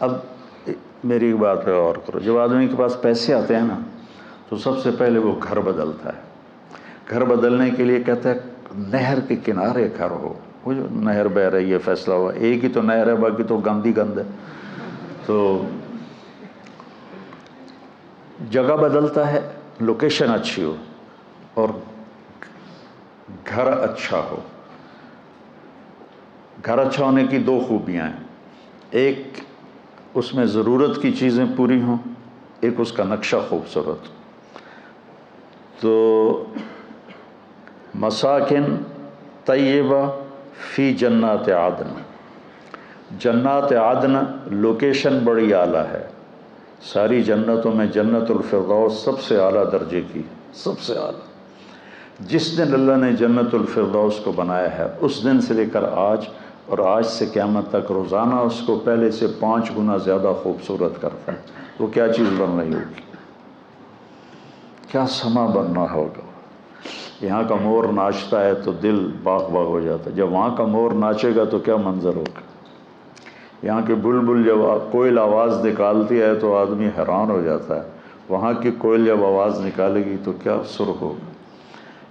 اب میری ایک بات پہ غور کرو، جب آدمی کے پاس پیسے آتے ہیں نا تو سب سے پہلے وہ گھر بدلتا ہے۔ گھر بدلنے کے لیے کہتا ہے نہر کے کنارے گھر ہو، وہ جو نہر بہ رہی ہے فیصلہ ہوا، ایک ہی تو نہر ہے، باقی تو گندی گند ہے، تو جگہ بدلتا ہے، لوکیشن اچھی ہو اور گھر اچھا ہو۔ گھر اچھا ہونے کی دو خوبیاں ہیں، ایک اس میں ضرورت کی چیزیں پوری ہوں، ایک اس کا نقشہ خوبصورت۔ تو مساکن طیبہ فی جنات عدن، جنات عدن لوکیشن بڑی اعلیٰ ہے، ساری جنتوں میں جنت الفردوس سب سے اعلیٰ درجے کی، سب سے اعلیٰ۔ جس دن اللہ نے جنت الفردوس کو بنایا ہے اس دن سے لے کر آج، اور آج سے قیامت تک روزانہ اس کو پہلے سے 5 گنا زیادہ خوبصورت کرتا ہے۔ وہ کیا چیز بن رہی ہوگی، کیا سما بننا ہوگا۔ یہاں کا مور ناچتا ہے تو دل باغ باغ ہو جاتا ہے، جب وہاں کا مور ناچے گا تو کیا منظر ہوگا۔ یہاں کی بلبل جب کوئل آواز نکالتی ہے تو آدمی حیران ہو جاتا ہے، وہاں کی کوئل جب آواز نکالے گی تو کیا سر ہوگا۔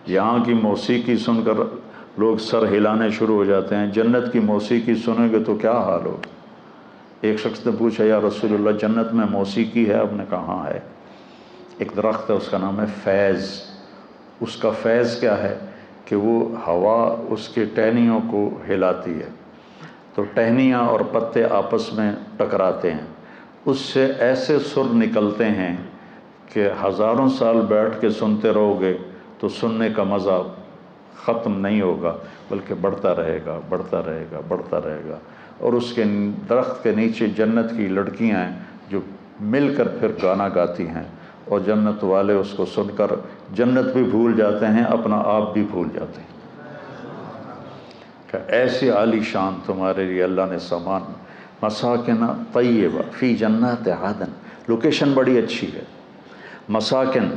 یہاں کی موسیقی سن کر لوگ سر ہلانے شروع ہو جاتے ہیں، جنت کی موسیقی سنیں گے تو کیا حال ہوگا۔ ایک شخص نے پوچھا یا رسول اللہ جنت میں موسیقی ہے؟ آپ نے کہا ہاں ہے، ایک درخت ہے اس کا نام ہے فیض۔ اس کا فیض کیا ہے کہ وہ ہوا اس کے ٹہنیوں کو ہلاتی ہے، تو ٹہنیاں اور پتے آپس میں ٹکراتے ہیں، اس سے ایسے سر نکلتے ہیں کہ ہزاروں سال بیٹھ کے سنتے رہو گے تو سننے کا مزہ ختم نہیں ہوگا، بلکہ بڑھتا رہے گا، بڑھتا رہے گا، بڑھتا رہے گا۔ اور اس کے درخت کے نیچے جنت کی لڑکیاں ہیں جو مل کر پھر گانا گاتی ہیں، اور جنت والے اس کو سن کر جنت بھی بھول جاتے ہیں، اپنا آپ بھی بھول جاتے ہیں کہ ایسی عالی شان تمہارے لیے اللہ نے سامان۔ مساکن طیبہ فی جنات عدن، لوکیشن بڑی اچھی ہے۔ مساکن،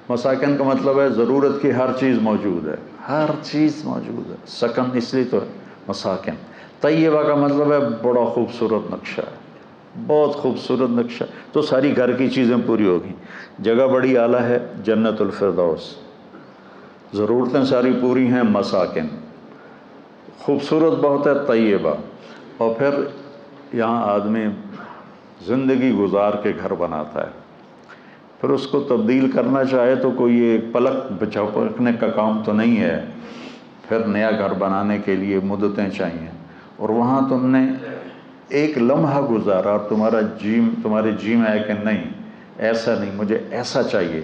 مساکن کا مطلب ہے ضرورت کی ہر چیز موجود ہے، ہر چیز موجود ہے، سکن اس لیے تو ہے مساکن۔ طیبہ کا مطلب ہے بڑا خوبصورت نقشہ ہے، بہت خوبصورت نقشہ، تو ساری گھر کی چیزیں پوری ہوگی۔ جگہ بڑی اعلیٰ ہے، جنت الفردوس، ضرورتیں ساری پوری ہیں، مساکن، خوبصورت بہت ہے، طیبہ۔ اور پھر یہاں آدمی زندگی گزار کے گھر بناتا ہے، پھر اس کو تبدیل کرنا چاہے تو کوئی ایک پلک جھپکنے کا کام تو نہیں ہے، پھر نیا گھر بنانے کے لیے مدتیں چاہیے، اور وہاں تم نے ایک لمحہ گزارا اور تمہارے جی میں ہے کہ نہیں ایسا نہیں، مجھے ایسا چاہیے،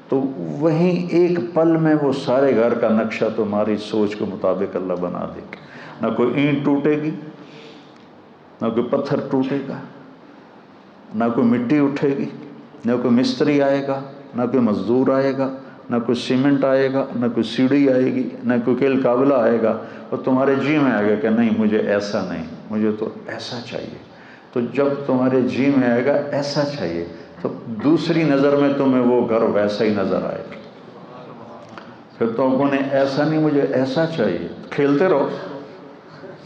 تو وہیں ایک پل میں وہ سارے گھر کا نقشہ تمہاری سوچ کے مطابق اللہ بنا دے گا۔ نہ کوئی اینٹ ٹوٹے گی، نہ کوئی پتھر ٹوٹے گا، نہ کوئی مٹی اٹھے گی، نہ کوئی مستری آئے گا، نہ کوئی مزدور آئے گا، نہ کوئی سیمنٹ آئے گا، نہ کوئی سیڑھی آئے گی، نہ کوئی کیل قابلہ آئے گا، اور تمہارے جی میں آئے گا کہ نہیں مجھے ایسا نہیں، مجھے تو ایسا چاہیے۔ تو جب تمہارے جی میں آئے گا ایسا چاہیے تو دوسری نظر میں تمہیں وہ گھر ویسا ہی نظر آئے گا۔ پھر تو نے ایسا نہیں مجھے ایسا چاہیے، کھیلتے رہو،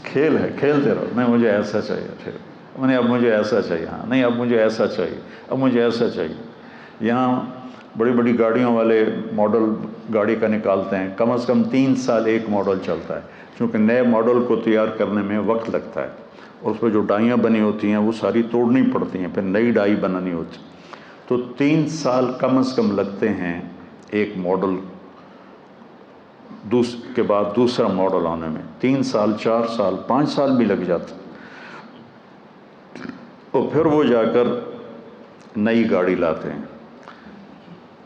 کھیل ہے، کھیلتے رہو، نہیں مجھے ایسا چاہیے، پھر نہیں اب مجھے ایسا چاہیے، ہاں نہیں اب مجھے ایسا چاہیے، اب مجھے ایسا چاہیے۔ یہاں بڑی بڑی گاڑیوں والے ماڈل گاڑی کا نکالتے ہیں، کم از کم 3 سال ایک ماڈل چلتا ہے، کیونکہ نئے ماڈل کو تیار کرنے میں وقت لگتا ہے، اور اس پہ جو ڈائیاں بنی ہوتی ہیں وہ ساری توڑنی پڑتی ہیں، پھر نئی ڈائی بنانی ہوتی، تو 3 سال کم از کم لگتے ہیں ایک ماڈل کے بعد دوسرا ماڈل آنے میں، 3 سال، 4 سال، 5 سال بھی لگ جاتے، اور پھر وہ جا کر نئی گاڑی لاتے ہیں۔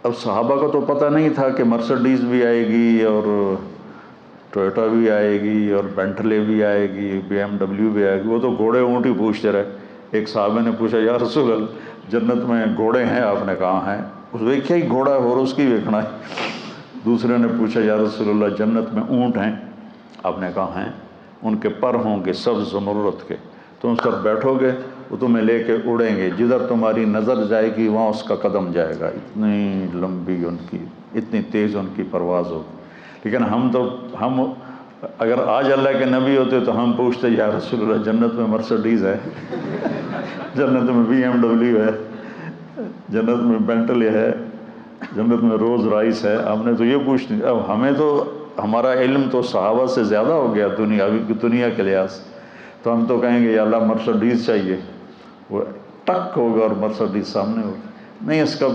اب صحابہ کا تو پتہ نہیں تھا کہ مرسڈیز بھی آئے گی اور ٹویوٹا بھی آئے گی اور بینٹلے بھی آئے گی، BMW بھی آئے گی، وہ تو گھوڑے اونٹ ہی پوچھتے رہے۔ ایک صحابہ نے پوچھا یا رسول اللہ جنت میں گھوڑے ہیں؟ آپ نے کہا ہیں۔ اس ویکھیا ہی گھوڑا اور اس کی ویکھنا ہے۔ دوسرے نے پوچھا یا رسول اللہ جنت میں اونٹ ہیں؟ آپ نے کہا ہیں، ان کے پر ہوں گے سبز زمرد کے، تم اس پر بیٹھو گے وہ تمہیں لے کے اڑیں گے، جدھر تمہاری نظر جائے گی وہاں اس کا قدم جائے گا، اتنی لمبی ان کی، اتنی تیز ان کی پرواز ہوگی۔ لیکن ہم اگر آج اللہ کے نبی ہوتے تو ہم پوچھتے یا رسول اللہ جنت میں مرسڈیز ہے، جنت میں BMW ہے، جنت میں بینٹلے ہے، جنت میں روز رائس ہے. ہم نے تو یہ پوچھنی. اب ہمیں تو ہمارا علم تو صحابہ سے زیادہ ہو گیا دنیا کے لحاظ سے، تو ہم تو کہیں گے یا اللہ مرسڈیز چاہیے، وہ ٹک ہوگا اور مرسڈیز سامنے ہوگی. نہیں، اس کا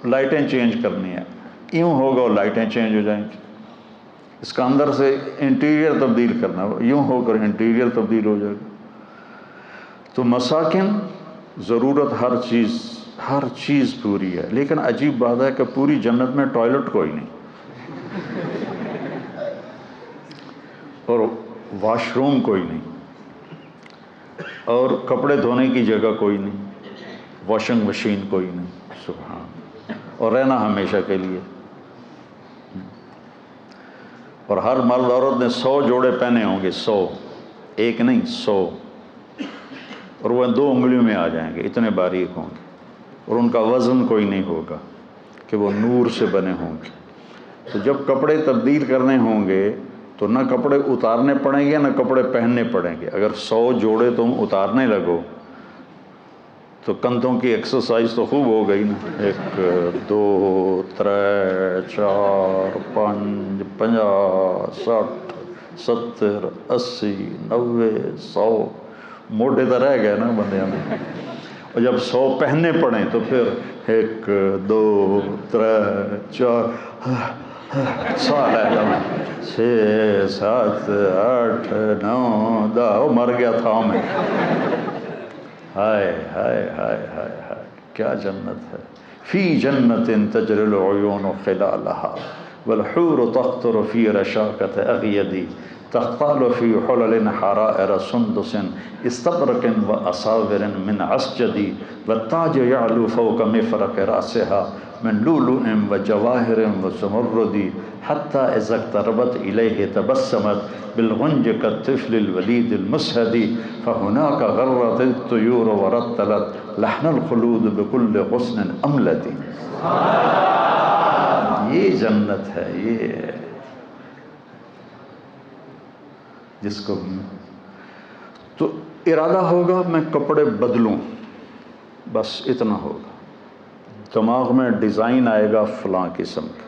لائٹیں چینج کرنی ہے، یوں ہوگا اور لائٹیں چینج ہو جائیں گی. اس کا اندر سے انٹیریئر تبدیل کرنا، یوں ہو کر انٹیریئر تبدیل ہو جائے گا. تو مساکن ضرورت ہر چیز پوری ہے. لیکن عجیب بات ہے کہ پوری جنت میں ٹوائلٹ کوئی نہیں، اور واش روم کوئی نہیں، اور کپڑے دھونے کی جگہ کوئی نہیں، واشنگ مشین کوئی نہیں. سبحان. اور رہنا ہمیشہ کے لیے. اور ہر مرد عورت نے 100 جوڑے پہنے ہوں گے، 100، ایک نہیں 100، اور وہ 2 انگلیوں میں آ جائیں گے، اتنے باریک ہوں گے. اور ان کا وزن کوئی نہیں ہوگا کہ وہ نور سے بنے ہوں گے. تو جب کپڑے تبدیل کرنے ہوں گے تو نہ کپڑے اتارنے پڑیں گے نہ کپڑے پہننے پڑیں گے. اگر 100 جوڑے تم اتارنے لگو تو کندھوں کی ایکسرسائز تو خوب ہو گئی نا. 1 2 3 4 5 50 60 70 80 90 100 موٹے تو رہ گئے نا بندیاں میں. اور جب 100 پہننے پڑیں تو پھر 1 2 3 4 سال ہے جب 6 7 8 9 10 مر گیا تھا میں. ہائے ہائے ہائے ہائے ہائے کیا جنت ہے. فی جنت تجری العیون خلالها والحور تقطر فی رشاقۃ اغیدی تختال فی حلل حرائر سندس استبرق واساور من عسجد والتاج یعلو فوق مفرق راسها من لؤلؤ وجواہر وزمرد حتی اذا اقتربت الیہ تبسمت بالغنج كالطفل الولید المسہد فهناك غرت الطیور ورتلت لحن الخلود بكل غصن املد. یہ جنت ہے، یہ جس کو تو ارادہ ہوگا میں کپڑے بدلوں، بس اتنا ہوگا. دماغ میں ڈیزائن آئے گا فلاں قسم کا.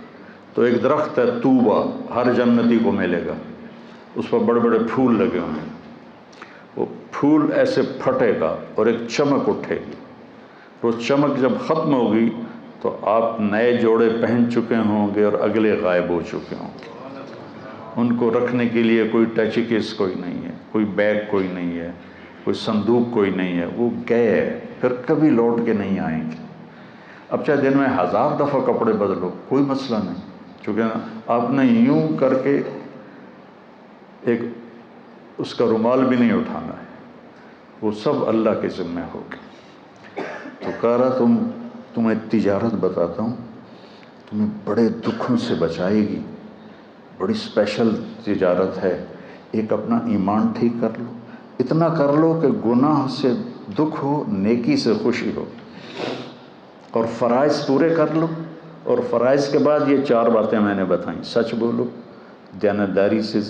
تو ایک درخت ہے طوبہ، ہر جنتی کو ملے گا، اس پر بڑے بڑے پھول لگے ہوئے ہیں. وہ پھول ایسے پھٹے گا اور ایک چمک اٹھے گی. وہ چمک جب ختم ہوگی تو آپ نئے جوڑے پہن چکے ہوں گے اور اگلے غائب ہو چکے ہوں گے. ان کو رکھنے کے لیے کوئی ٹچ کیس کوئی نہیں ہے، کوئی بیگ کوئی نہیں ہے، کوئی صندوق کوئی نہیں ہے. وہ گئے پھر کبھی لوٹ کے نہیں آئیں گے. اب چاہے دن میں 1000 دفعہ کپڑے بدلو کوئی مسئلہ نہیں، چونکہ آپ نے یوں کر کے ایک اس کا رومال بھی نہیں اٹھانا ہے، وہ سب اللہ کے ذمہ ہوگا. تو کہہ رہا تمہیں تجارت بتاتا ہوں، تمہیں بڑے دکھوں سے بچائے گی، بڑی اسپیشل تجارت ہے. ایک اپنا ایمان ٹھیک کر لو، اتنا کر لو کہ گناہ سے دکھ ہو، نیکی سے خوشی ہو، اور فرائض پورے کر لو. اور فرائض کے بعد یہ 4 باتیں میں نے بتائیں: سچ بولو، دیانتداری سے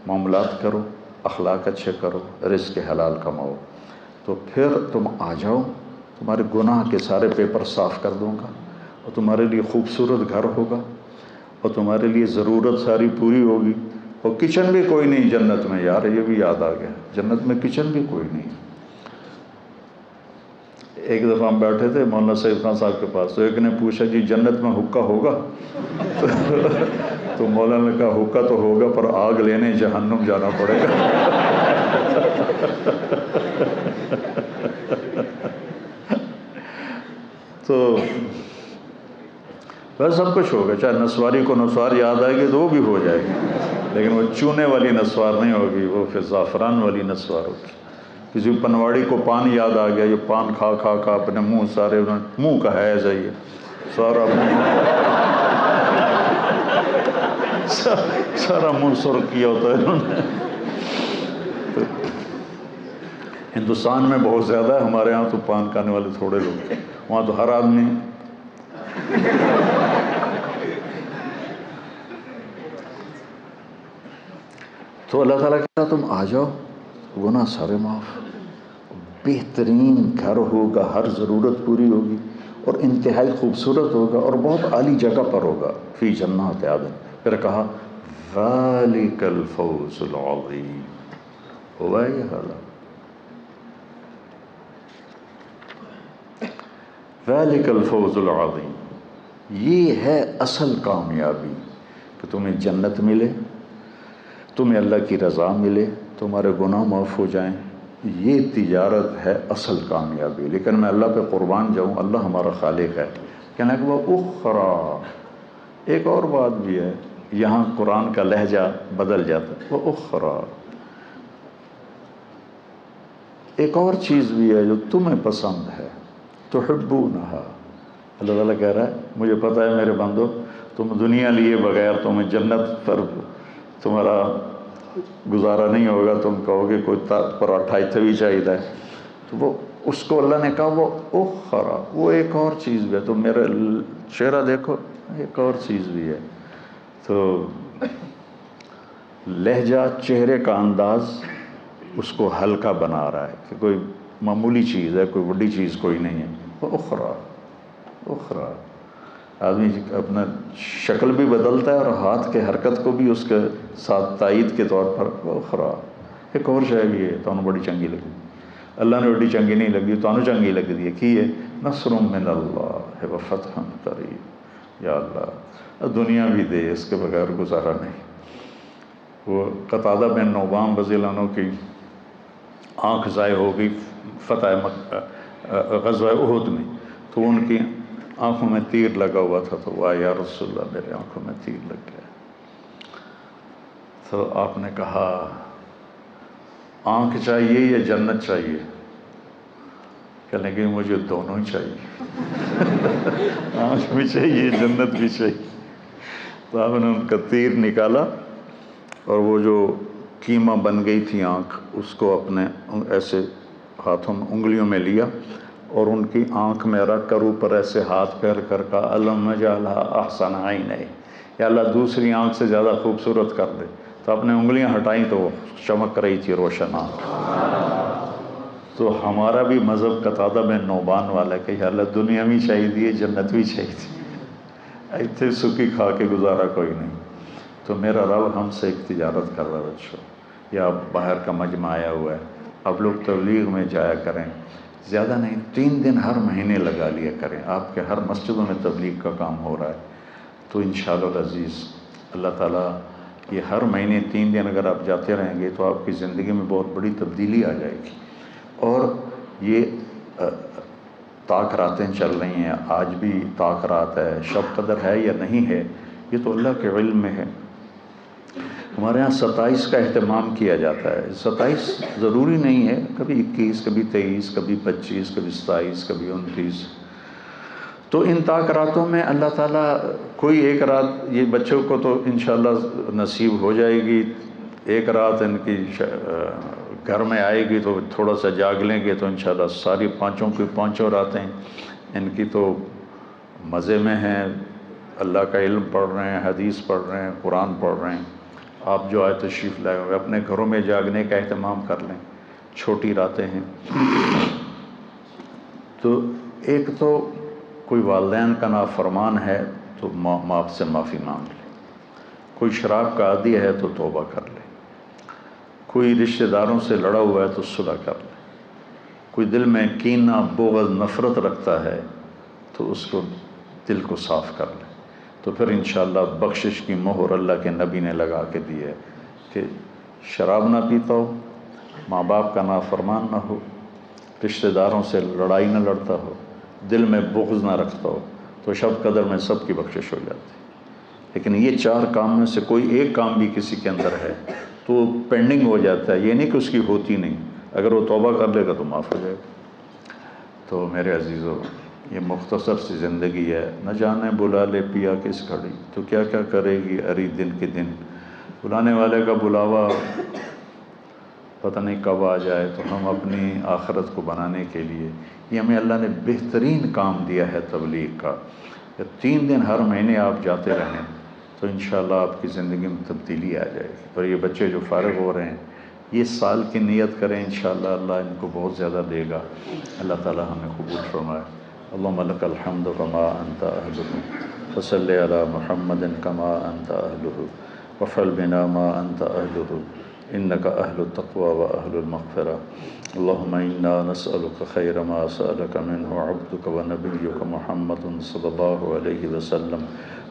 معاملات کرو، اخلاق اچھے کرو، رزق حلال کماؤ. تو پھر تم آ جاؤ، تمہارے گناہ کے سارے پیپر صاف کر دوں گا، اور تمہارے لیے خوبصورت گھر ہوگا، اور تمہارے لیے ضرورت ساری پوری ہوگی. اور کچن بھی کوئی نہیں جنت میں. یار یہ بھی یاد آ گیا، جنت میں کچن بھی کوئی نہیں. ایک دفعہ ہم بیٹھے تھے مولانا سعید خان صاحب کے پاس، تو ایک نے پوچھا جی جنت میں حقہ ہوگا؟ تو مولانا نے کہا حقہ تو ہوگا پر آگ لینے جہنم جانا پڑے گا. تو بس سب کچھ ہوگا. چاہے نسواری کو نسوار یاد آئے گی تو وہ بھی ہو جائے گی، لیکن وہ چونے والی نسوار نہیں ہوگی، وہ پھر زعفران والی نسوار ہوگی. کسی پنواڑی کو پان یاد آ گیا، یہ پان کھا کھا کھا اپنے منہ سارے منہ کا ہے جائیے سارا سارا منہ سرخ کیا ہوتا ہے انہوں نے. ہندوستان میں بہت زیادہ ہے، ہمارے ہاں تو پان کھانے والے تھوڑے لوگ ہیں، وہاں تو ہر آدمی. تو اللہ تعالیٰ کہتا تم آ جاؤ، گناہ سارے معاف، بہترین گھر ہوگا، ہر ضرورت پوری ہوگی، اور انتہائی خوبصورت ہوگا، اور بہت اعلیٰ جگہ پر ہوگا، فی جنات عدن۔ پھر کہا ذالک الفوز العظیم، ہوا یہ حالات، ذالک الفوز العظیم، یہ ہے اصل کامیابی، کہ تمہیں جنت ملے، تمہیں اللہ کی رضا ملے، تمہارے گناہ معاف ہو جائیں، یہ تجارت ہے اصل کامیابی۔ لیکن میں اللہ پہ قربان جاؤں، اللہ ہمارا خالق ہے، کہنا کہ وہ اخرى، ایک اور بات بھی ہے، یہاں قرآن کا لہجہ بدل جاتا ہے، وہ اخرى، ایک اور چیز بھی ہے جو تمہیں پسند ہے، تحبونہا، اللہ تعالیٰ کہہ رہا ہے مجھے پتہ ہے میرے بندو، تم دنیا لیے بغیر تمہیں جنت پر تمہارا گزارا نہیں ہوگا، تم کہو گے کوئی پراٹھا اتنے بھی چاہیے، تو وہ اس کو اللہ نے کہا وہ اخرى، وہ ایک اور چیز بھی ہے، تم میرا چہرہ دیکھو، ایک اور چیز بھی ہے۔ تو لہجہ، چہرے کا انداز اس کو ہلکا بنا رہا ہے کہ کوئی معمولی چیز ہے، کوئی بڑی چیز کوئی نہیں ہے، وہ اخرى، اخرى، آدمی اپنا شکل بھی بدلتا ہے اور ہاتھ کے حرکت کو بھی اس کے ساتھ تائید کے طور پر، وہ اخرى، ایک اور شے بھی ہے، تو بڑی چنگی لگی، اللہ نے بڑی چنگی نہیں لگی، تو چنگی لگ دی ہے کی ہے، نصر من اللہ و فتح قریب، یا اللہ دنیا بھی دے، اس کے بغیر گزارا نہیں۔ وہ قتادہ بن نعمان رضی اللہ عنہ کی آنکھ ضائع ہو گئی فتح غزوہ احد میں، تو ان کی آنکھوں میں تیر لگا ہوا تھا، تو وہ یا رسول اللہ میرے آنکھوں میں تیر لگ گیا، تو آپ نے کہا آنکھ چاہیے یا جنت چاہیے؟ کہنے لگے مجھے دونوں ہی چاہیے، آنکھ بھی چاہیے جنت بھی چاہیے۔ تو آپ نے ان کا تیر نکالا، اور وہ جو کیما بن گئی تھی آنکھ، اس کو اپنے ایسے ہاتھوں میں انگلیوں میں لیا، اور ان کی آنکھ میں رکھ کر اوپر ایسے ہاتھ پھیر کر کہا اللہم اجعلھا احسن عینی، یا اللہ دوسری آنکھ سے زیادہ خوبصورت کر دے۔ تو اپنے انگلیاں ہٹائیں تو وہ چمک رہی تھی روشن آنکھ۔ تو ہمارا بھی مذہب قتادہ بن نعمان والا ہے کہ یا اللہ دنیا بھی چاہیے، جنت بھی چاہیے، ایتھے سکی کھا کے گزارا کوئی نہیں۔ تو میرا رب ہم سے ایک تجارت کر رہا ہے بچوں، یا باہر کا مجمع آیا ہوا ہے، اب لوگ تبلیغ میں جایا کریں، زیادہ نہیں 3 دن ہر مہینے لگا لیا کریں، آپ کے ہر مسجدوں میں تبلیغ کا کام ہو رہا ہے، تو انشاءاللہ العزیز اللہ تعالیٰ یہ ہر مہینے 3 دن اگر آپ جاتے رہیں گے تو آپ کی زندگی میں بہت بڑی تبدیلی آ جائے گی۔ اور یہ طاق راتیں چل رہی ہیں، آج بھی طاق رات ہے، شب قدر ہے یا نہیں ہے یہ تو اللہ کے علم میں ہے۔ ہمارے ہاں 27 کا اہتمام کیا جاتا ہے، 27 ضروری نہیں ہے، کبھی 21، کبھی 23، کبھی 25، کبھی 27، کبھی 29۔ تو ان طاق راتوں میں اللہ تعالیٰ کوئی ایک رات، یہ بچوں کو تو انشاءاللہ نصیب ہو جائے گی، ایک رات ان کی گھر میں آئے گی تو تھوڑا سا جاگ لیں گے، تو انشاءاللہ ساری پانچوں راتیں ان کی تو مزے میں ہیں، اللہ کا علم پڑھ رہے ہیں، حدیث پڑھ رہے ہیں، قرآن پڑھ رہے ہیں۔ آپ جو آئے تشریف لائے ہوئے اپنے گھروں میں جاگنے کا اہتمام کر لیں، چھوٹی راتیں ہیں۔ تو ایک تو کوئی والدین کا نافرمان ہے تو ماں سے معافی مانگ لے، کوئی شراب کا عادی ہے تو توبہ کر لے، کوئی رشتہ داروں سے لڑا ہوا ہے تو صلح کر لے، کوئی دل میں کینہ، بغض، نفرت رکھتا ہے تو اس کو دل کو صاف کر لے، تو پھر انشاءاللہ بخشش کی مہر اللہ کے نبی نے لگا کے دی ہے کہ شراب نہ پیتا ہو، ماں باپ کا نافرمان نہ ہو، رشتہ داروں سے لڑائی نہ لڑتا ہو، دل میں بغض نہ رکھتا ہو، تو شب قدر میں سب کی بخشش ہو جاتی ہے۔ لیکن یہ 4 کام میں سے کوئی ایک کام بھی کسی کے اندر ہے تو وہ پینڈنگ ہو جاتا ہے، یہ نہیں کہ اس کی ہوتی نہیں، اگر وہ توبہ کر لے گا تو معاف ہو جائے گا۔ تو میرے عزیزو، یہ مختصر سی زندگی ہے، نہ جانے بلا لے پیا کس گھڑی، تو کیا کیا کرے گی اری دن کے دن، بلانے والے کا بلاوا پتہ نہیں کب آ جائے، تو ہم اپنی آخرت کو بنانے کے لیے یہ ہمیں اللہ نے بہترین کام دیا ہے تبلیغ کا، کہ 3 دن ہر مہینے آپ جاتے رہیں، تو انشاءاللہ آپ کی زندگی میں تبدیلی آ جائے گی. اور یہ بچے جو فارغ ہو رہے ہیں یہ سال کی نیت کریں، انشاءاللہ اللہ ان کو بہت زیادہ دے گا. اللہ تعالی ہمیں قبول فرمائے. اللہم لک الحمد کما انت اہلہ فصلی علی محمد کما انت اہلہ وفعل بنا ما انت اہلہ انک اہل التقوی و اہل المغفرہ. اللہم انا نسألک خیر ما سألک منہ عبدک و نبیک محمد صلی اللہ علیہ وسلم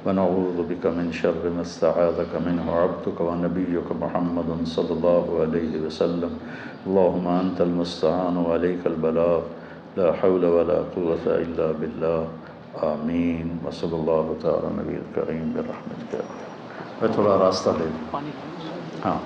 ونعوذ بک من شر ما استعاذک منہ عبدک و نبیک محمد صلی اللہ علیہ وسلم. اللہم انت المستعان و علیک البلاغ لا حول ولا قوة الا باللہ. آمین. وصلی اللہ تعالی نبی الکریم برحمتک. میں تھوڑا راستہ لے لوں. ہاں.